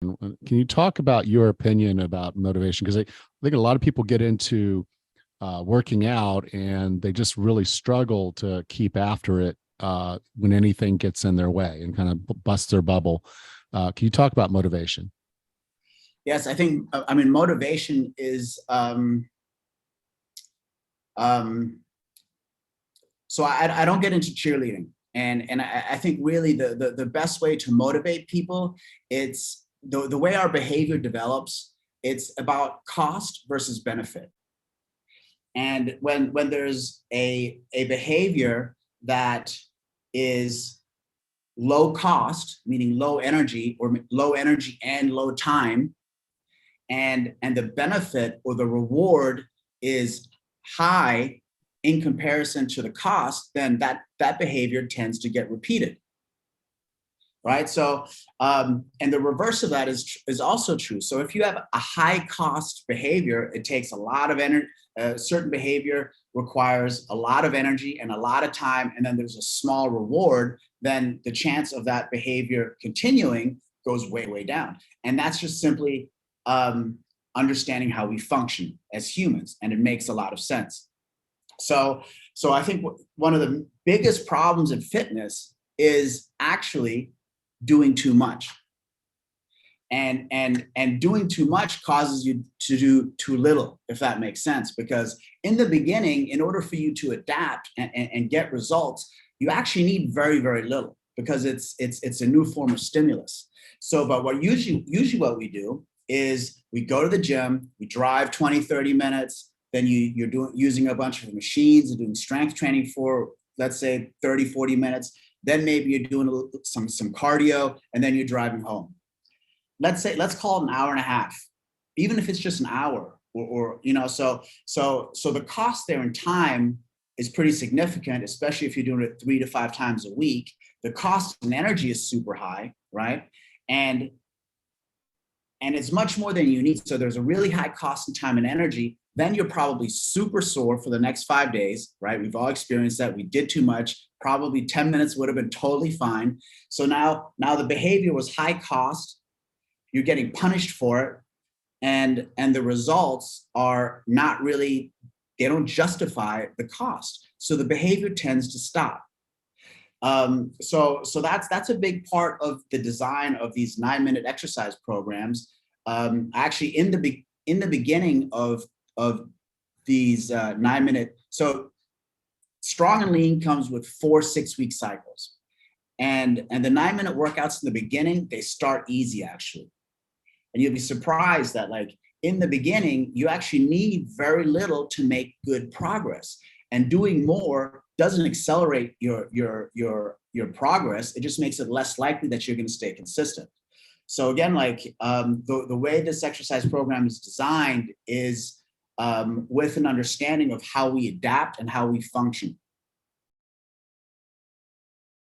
Can you talk about your opinion about motivation? Because I think a lot of people get into working out and they just really struggle to keep after it when anything gets in their way and kind of busts their bubble. Can you talk about motivation? Yes, I think, I mean, motivation is, um, so I don't get into cheerleading. And I think really the best way to motivate people, it's the way our behavior develops, it's about cost versus benefit. And when there's a behavior that is low cost, meaning low energy or low energy and low time, and the benefit or the reward is high in comparison to the cost, then that behavior tends to get repeated, right? So and the reverse of that is also true. So if you have a high cost behavior, it takes a lot of energy. Certain behavior requires a lot of energy and a lot of time, and then there's a small reward, then the chance of that behavior continuing goes way down. And that's just simply understanding how we function as humans, and it makes a lot of sense. So I think one of the biggest problems in fitness is actually doing too much. And doing too much causes you to do too little, if that makes sense. Because in the beginning, in order for you to adapt and get results, you actually need very little, because it's a new form of stimulus. So, but what usually what we do is we go to the gym, we drive 20-30 minutes, then you're using a bunch of machines and doing strength training for, let's say, 30-40 minutes. Then maybe you're doing some cardio, and then you're driving home. Let's call it an hour and a half, even if it's just an hour, or so the cost there in time is pretty significant, especially if you're doing it 3 to 5 times a week. The cost in energy is super high, right? And it's much more than you need. So there's a really high cost in time and energy. Then you're probably super sore for the next 5 days, right? We've all experienced that. We did too much. Probably 10 minutes would have been totally fine. So now the behavior was high cost. You're getting punished for it. And the results are not really, they don't justify the cost. So the behavior tends to stop. So that's a big part of the design of these 9-minute exercise programs. Actually, in the beginning of these 9-minute, so Strong and Lean comes with 4 6-week cycles, and the 9-minute workouts in the beginning, they start easy actually, and you'll be surprised that, like, in the beginning, you actually need very little to make good progress, and doing more doesn't accelerate your progress. It just makes it less likely that you're going to stay consistent. So again, like, the way this exercise program is designed is with an understanding of how we adapt and how we function.